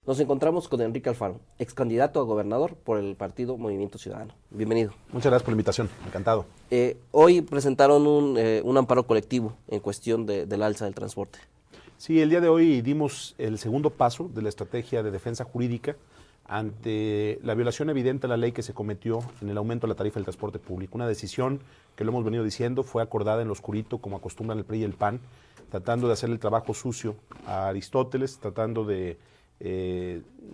Nos encontramos con Enrique Alfaro, ex candidato a gobernador por el partido Movimiento Ciudadano. Bienvenido. Muchas gracias por la invitación, encantado. Hoy presentaron un amparo colectivo en cuestión del alza del transporte. Sí, el día de hoy dimos el segundo paso de la estrategia de defensa jurídica ante la violación evidente a la ley que se cometió en el aumento de la tarifa del transporte público. Una decisión que lo hemos venido diciendo fue acordada en lo oscurito, como acostumbran el PRI y el PAN, tratando de hacer el trabajo sucio a Aristóteles, tratando de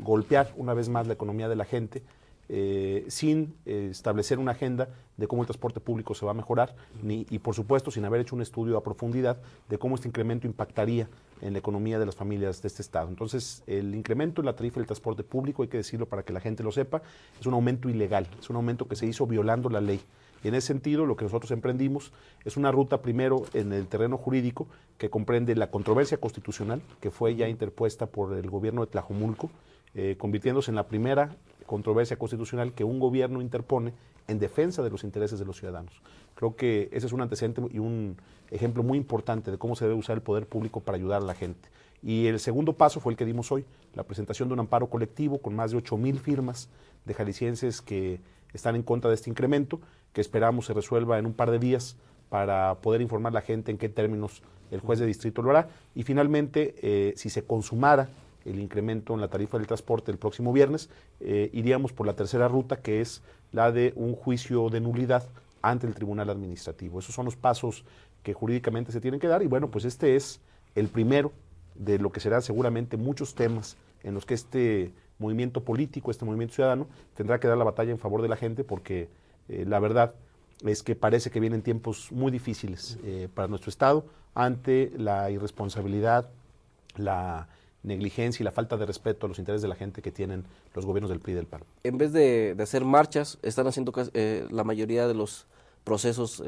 golpear una vez más la economía de la gente, sin establecer una agenda de cómo el transporte público se va a mejorar y por supuesto sin haber hecho un estudio a profundidad de cómo este incremento impactaría en la economía de las familias de este estado. Entonces, el incremento en la tarifa del transporte público, hay que decirlo para que la gente lo sepa, es un aumento ilegal, es un aumento que se hizo violando la ley. Y en ese sentido, lo que nosotros emprendimos es una ruta primero en el terreno jurídico que comprende la controversia constitucional, que fue ya interpuesta por el gobierno de Tlajomulco, convirtiéndose en la primera controversia constitucional que un gobierno interpone en defensa de los intereses de los ciudadanos. Creo que ese es un antecedente y un ejemplo muy importante de cómo se debe usar el poder público para ayudar a la gente. Y el segundo paso fue el que dimos hoy, la presentación de un amparo colectivo con más de 8,000 firmas de jaliscienses que están en contra de este incremento, que esperamos se resuelva en un par de días para poder informar a la gente en qué términos el juez de distrito lo hará. Y finalmente, si se consumara el incremento en la tarifa del transporte el próximo viernes, iríamos por la tercera ruta, que es la de un juicio de nulidad ante el Tribunal Administrativo. Esos son los pasos que jurídicamente se tienen que dar y bueno, pues este es el primero de lo que serán seguramente muchos temas en los que este movimiento político, este movimiento ciudadano, tendrá que dar la batalla en favor de la gente porque la verdad es que parece que vienen tiempos muy difíciles para nuestro Estado ante la irresponsabilidad, la negligencia y la falta de respeto a los intereses de la gente que tienen los gobiernos del PRI y del PAN. En vez de hacer marchas, están haciendo la mayoría de los procesos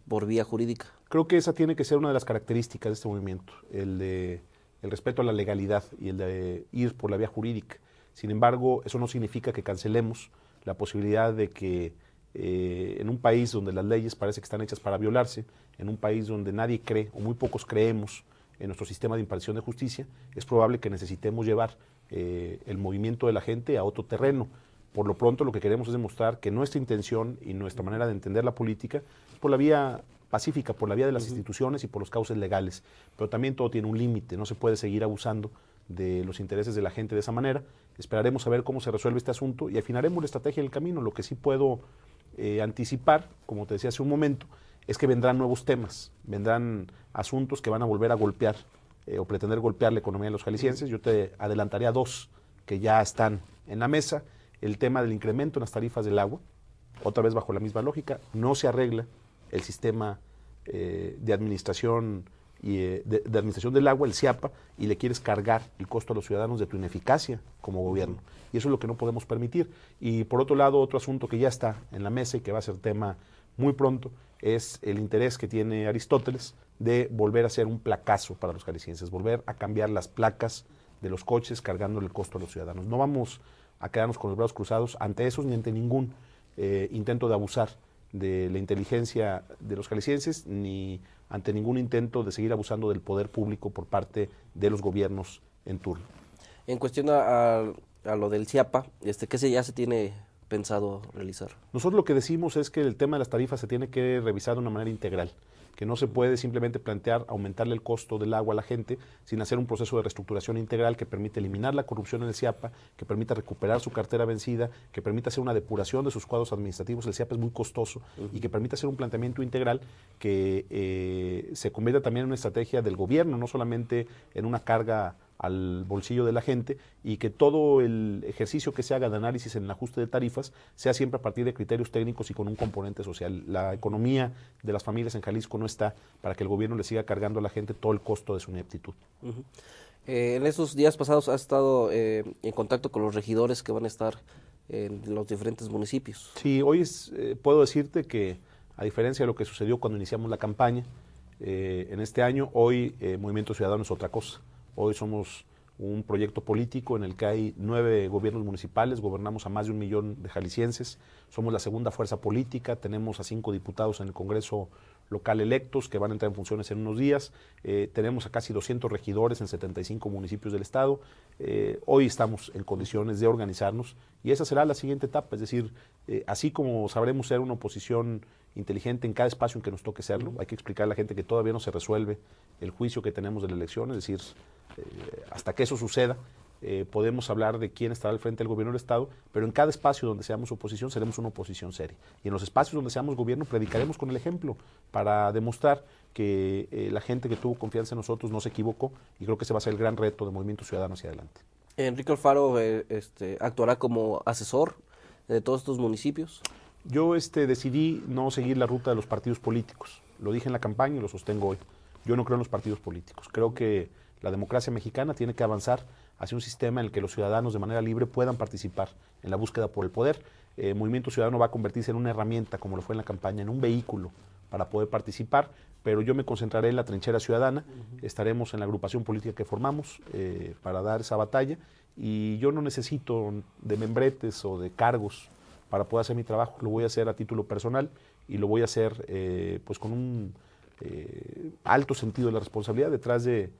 por vía jurídica. Creo que esa tiene que ser una de las características de este movimiento, el respeto a la legalidad y el de ir por la vía jurídica. Sin embargo, eso no significa que cancelemos la posibilidad de que en un país donde las leyes parece que están hechas para violarse, en un país donde nadie cree o muy pocos creemos en nuestro sistema de impartición de justicia, es probable que necesitemos llevar el movimiento de la gente a otro terreno. Por lo pronto lo que queremos es demostrar que nuestra intención y nuestra manera de entender la política es por la vía pacífica, por la vía de las instituciones y por los cauces legales, pero también todo tiene un límite, no se puede seguir abusando de los intereses de la gente de esa manera. Esperaremos a ver cómo se resuelve este asunto y afinaremos la estrategia en el camino. Lo que sí puedo anticipar, como te decía hace un momento, es que vendrán nuevos temas, vendrán asuntos que van a volver a golpear o pretender golpear la economía de los jaliscienses. Yo te adelantaría dos que ya están en la mesa. El tema del incremento en las tarifas del agua, otra vez bajo la misma lógica, no se arregla el sistema de administración de administración del agua, el CIAPA, y le quieres cargar el costo a los ciudadanos de tu ineficacia como gobierno. Y eso es lo que no podemos permitir. Y por otro lado, otro asunto que ya está en la mesa y que va a ser tema muy pronto, es el interés que tiene Aristóteles de volver a hacer un placazo para los jaliscienses, volver a cambiar las placas de los coches cargándole el costo a los ciudadanos. No vamos a quedarnos con los brazos cruzados ante esos ni ante ningún intento de abusar de la inteligencia de los jaliscienses, ni ante ningún intento de seguir abusando del poder público por parte de los gobiernos en turno. En cuestión a lo del CIAPA, ¿qué ya se tiene pensado realizar? Nosotros lo que decimos es que el tema de las tarifas se tiene que revisar de una manera integral, que no se puede simplemente plantear aumentarle el costo del agua a la gente sin hacer un proceso de reestructuración integral que permite eliminar la corrupción en el CIAPA, que permita recuperar su cartera vencida, que permita hacer una depuración de sus cuadros administrativos. El CIAPA es muy costoso y que permita hacer un planteamiento integral que se convierta también en una estrategia del gobierno, no solamente en una carga al bolsillo de la gente, y que todo el ejercicio que se haga de análisis en el ajuste de tarifas sea siempre a partir de criterios técnicos y con un componente social. La economía de las familias en Jalisco no está para que el gobierno le siga cargando a la gente todo el costo de su ineptitud. En esos días pasados has estado en contacto con los regidores que van a estar en los diferentes municipios. Sí, hoy puedo decirte que, a diferencia de lo que sucedió cuando iniciamos la campaña, en este año, hoy Movimiento Ciudadano es otra cosa. Hoy somos un proyecto político en el que hay 9 gobiernos municipales, gobernamos a más de 1 millón de jaliscienses, somos la segunda fuerza política, tenemos a 5 diputados en el Congreso local electos que van a entrar en funciones en unos días. Tenemos a casi 200 regidores en 75 municipios del estado. Hoy estamos en condiciones de organizarnos y esa será la siguiente etapa. Es decir, así como sabremos ser una oposición inteligente en cada espacio en que nos toque serlo, hay que explicar a la gente que todavía no se resuelve el juicio que tenemos de la elección, es decir, hasta que eso suceda, podemos hablar de quién estará al frente del gobierno del Estado, pero en cada espacio donde seamos oposición, seremos una oposición seria. Y en los espacios donde seamos gobierno, predicaremos con el ejemplo para demostrar que la gente que tuvo confianza en nosotros no se equivocó, y creo que ese va a ser el gran reto del Movimiento Ciudadano hacia adelante. Enrique Alfaro actuará como asesor de todos estos municipios. Yo decidí no seguir la ruta de los partidos políticos. Lo dije en la campaña y lo sostengo hoy. Yo no creo en los partidos políticos. Creo que la democracia mexicana tiene que avanzar hacia un sistema en el que los ciudadanos de manera libre puedan participar en la búsqueda por el poder. Movimiento Ciudadano va a convertirse en una herramienta, como lo fue en la campaña, en un vehículo para poder participar, pero yo me concentraré en la trinchera ciudadana. Estaremos en la agrupación política que formamos para dar esa batalla, y yo no necesito de membretes o de cargos para poder hacer mi trabajo. Lo voy a hacer a título personal y lo voy a hacer pues con un alto sentido de la responsabilidad. Detrás de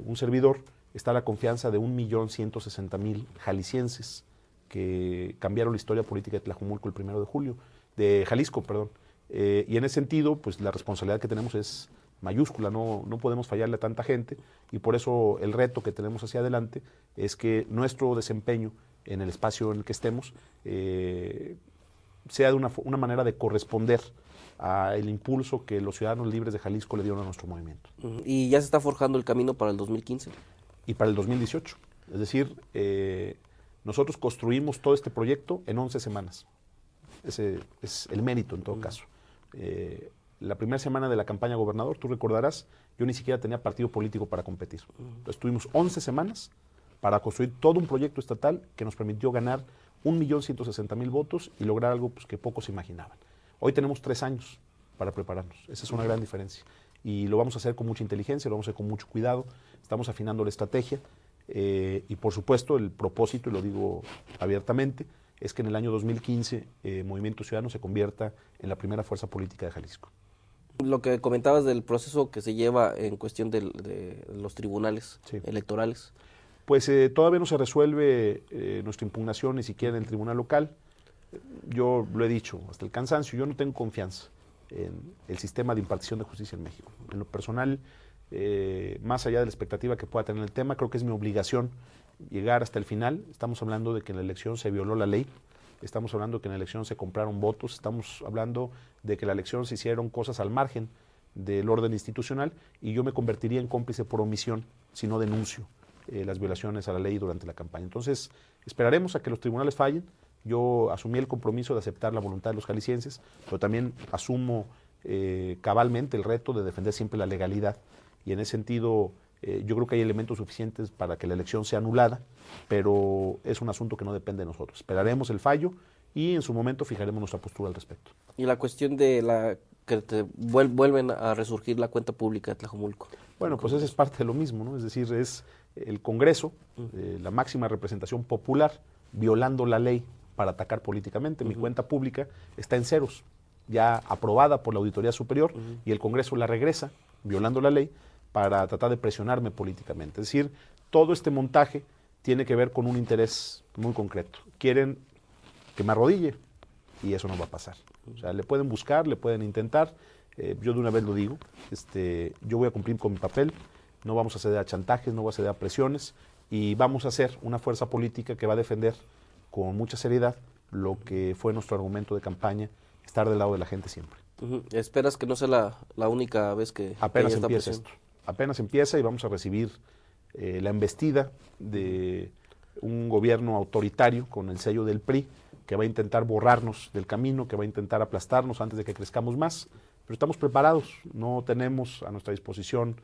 un servidor está la confianza de 1.160.000 jaliscienses que cambiaron la historia política de Tlajomulco el 1 de julio, de Jalisco, perdón. Y en ese sentido, pues la responsabilidad que tenemos es mayúscula, no podemos fallarle a tanta gente, y por eso el reto que tenemos hacia adelante es que nuestro desempeño en el espacio en el que estemos sea de una manera de corresponder al impulso que los ciudadanos libres de Jalisco le dieron a nuestro movimiento. ¿Y ya se está forjando el camino para el 2015? Y para el 2018. Es decir, nosotros construimos todo este proyecto en 11 semanas. Ese es el mérito en todo caso. La primera semana de la campaña gobernador, tú recordarás, yo ni siquiera tenía partido político para competir. Entonces tuvimos 11 semanas para construir todo un proyecto estatal que nos permitió ganar 1.160.000 votos y lograr algo pues, que pocos imaginaban. Hoy tenemos 3 años para prepararnos. Esa es una gran diferencia. Y lo vamos a hacer con mucha inteligencia, lo vamos a hacer con mucho cuidado. Estamos afinando la estrategia y por supuesto el propósito, y lo digo abiertamente, es que en el año 2015 Movimiento Ciudadano se convierta en la primera fuerza política de Jalisco. Lo que comentabas del proceso que se lleva en cuestión de los tribunales electorales. Pues todavía no se resuelve nuestra impugnación ni siquiera en el tribunal local. Yo lo he dicho hasta el cansancio, yo no tengo confianza en el sistema de impartición de justicia en México. En lo personal, más allá de la expectativa que pueda tener el tema, creo que es mi obligación llegar hasta el final. Estamos hablando de que en la elección se violó la ley, estamos hablando de que en la elección se compraron votos, estamos hablando de que en la elección se hicieron cosas al margen del orden institucional, y yo me convertiría en cómplice por omisión si no denuncio las violaciones a la ley durante la campaña. Entonces, esperaremos a que los tribunales fallen. Yo asumí el compromiso de aceptar la voluntad de los jaliscienses, pero también asumo cabalmente el reto de defender siempre la legalidad, y en ese sentido yo creo que hay elementos suficientes para que la elección sea anulada, pero es un asunto que no depende de nosotros. Esperaremos el fallo y en su momento fijaremos nuestra postura al respecto. Y la cuestión de vuelven a resurgir la cuenta pública de Tlajomulco. Bueno, pues eso es parte de lo mismo, ¿no? Es decir, es el Congreso, la máxima representación popular, violando la ley para atacar políticamente. Mi cuenta pública está en ceros, ya aprobada por la Auditoría Superior, y el Congreso la regresa, violando la ley, para tratar de presionarme políticamente. Es decir, todo este montaje tiene que ver con un interés muy concreto. Quieren que me arrodille, y eso no va a pasar. O sea, le pueden buscar, le pueden intentar. Yo de una vez lo digo, yo voy a cumplir con mi papel, no vamos a ceder a chantajes, no voy a ceder a presiones, y vamos a hacer una fuerza política que va a defender con mucha seriedad lo que fue nuestro argumento de campaña, estar del lado de la gente siempre. ¿Esperas que no sea la única vez que apenas empieza esto? Apenas empieza y vamos a recibir la embestida de un gobierno autoritario con el sello del PRI, que va a intentar borrarnos del camino, que va a intentar aplastarnos antes de que crezcamos más, pero estamos preparados, no tenemos a nuestra disposición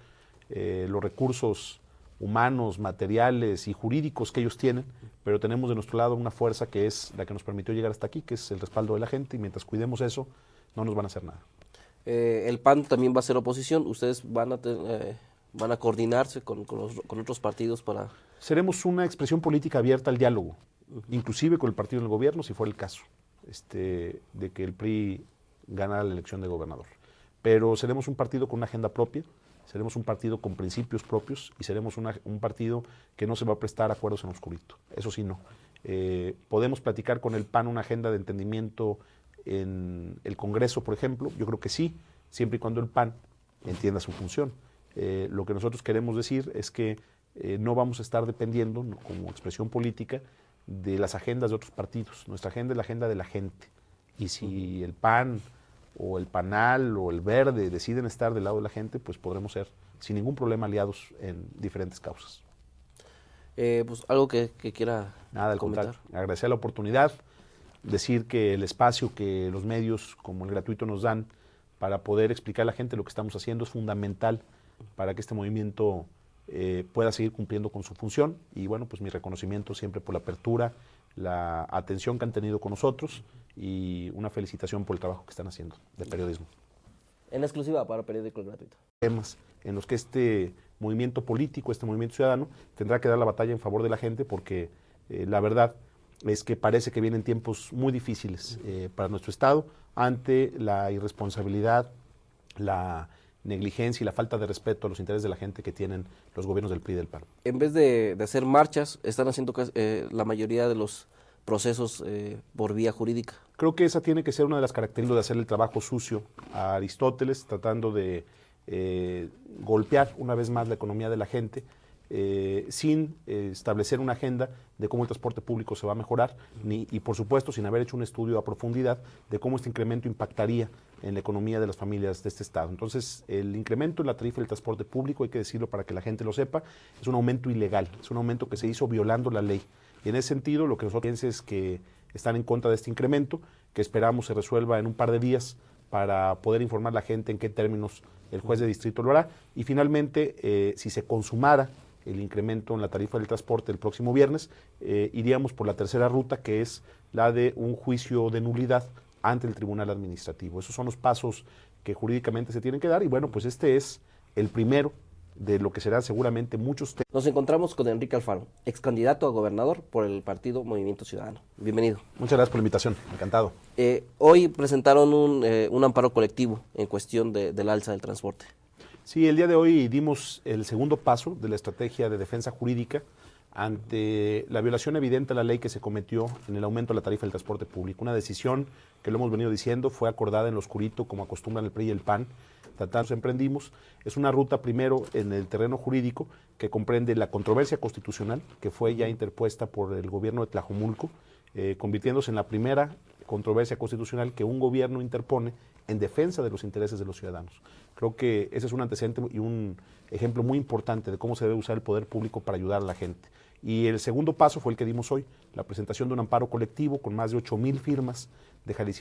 los recursos humanos, materiales y jurídicos que ellos tienen, pero tenemos de nuestro lado una fuerza que es la que nos permitió llegar hasta aquí, que es el respaldo de la gente, y mientras cuidemos eso, no nos van a hacer nada. El PAN también va a ser oposición, ustedes van a coordinarse con otros partidos para... Seremos una expresión política abierta al diálogo, inclusive con el partido del gobierno, si fuera el caso, de que el PRI ganara la elección de gobernador. pero seremos un partido con una agenda propia, seremos un partido con principios propios y seremos un partido que no se va a prestar a acuerdos en oscurito. Eso sí, no. ¿Podemos platicar con el PAN una agenda de entendimiento en el Congreso, por ejemplo? Yo creo que sí, siempre y cuando el PAN entienda su función. Lo que nosotros queremos decir es que no vamos a estar dependiendo, como expresión política, de las agendas de otros partidos. Nuestra agenda es la agenda de la gente. Y si el PAN o el PANAL o el Verde deciden estar del lado de la gente, pues podremos ser sin ningún problema aliados en diferentes causas. Pues algo que quiera Nada, al comentar. contrario, agradecer la oportunidad, decir que el espacio que los medios como el gratuito nos dan para poder explicar a la gente lo que estamos haciendo es fundamental para que este movimiento pueda seguir cumpliendo con su función. Y bueno, pues mi reconocimiento siempre por la apertura, la atención que han tenido con nosotros y una felicitación por el trabajo que están haciendo de periodismo. En exclusiva para Periódico El Gratuito. Temas en los que este movimiento político, este movimiento ciudadano, tendrá que dar la batalla en favor de la gente porque la verdad es que parece que vienen tiempos muy difíciles para nuestro Estado ante la irresponsabilidad, la negligencia y la falta de respeto a los intereses de la gente que tienen los gobiernos del PRI y del PAN. En vez de hacer marchas, están haciendo la mayoría de los procesos por vía jurídica. Creo que esa tiene que ser una de las características de hacer el trabajo sucio a Aristóteles, tratando de golpear una vez más la economía de la gente, sin establecer una agenda de cómo el transporte público se va a mejorar, y por supuesto sin haber hecho un estudio a profundidad de cómo este incremento impactaría en la economía de las familias de este estado. Entonces, el incremento en la tarifa del transporte público, hay que decirlo para que la gente lo sepa, es un aumento ilegal, es un aumento que se hizo violando la ley. Y en ese sentido, lo que nosotros piensa es que están en contra de este incremento, que esperamos se resuelva en un par de días para poder informar a la gente en qué términos el juez de distrito lo hará. Y finalmente, si se consumara el incremento en la tarifa del transporte el próximo viernes, iríamos por la tercera ruta, que es la de un juicio de nulidad ante el Tribunal Administrativo. Esos son los pasos que jurídicamente se tienen que dar y bueno, pues este es el primero de lo que serán seguramente muchos temas. Nos encontramos con Enrique Alfaro, ex candidato a gobernador por el partido Movimiento Ciudadano. Bienvenido. Muchas gracias por la invitación, encantado. Hoy presentaron un amparo colectivo en cuestión del alza del transporte. Sí, el día de hoy dimos el segundo paso de la estrategia de defensa jurídica ante la violación evidente a la ley que se cometió en el aumento de la tarifa del transporte público. Una decisión que lo hemos venido diciendo, fue acordada en lo oscurito, como acostumbran el PRI y el PAN. Tratamos, emprendimos. Es una ruta primero en el terreno jurídico que comprende la controversia constitucional que fue ya interpuesta por el gobierno de Tlajomulco, convirtiéndose en la primera controversia constitucional que un gobierno interpone en defensa de los intereses de los ciudadanos. Creo que ese es un antecedente y un ejemplo muy importante de cómo se debe usar el poder público para ayudar a la gente. Y el segundo paso fue el que dimos hoy, la presentación de un amparo colectivo con más de 8,000 firmas de jaliscienses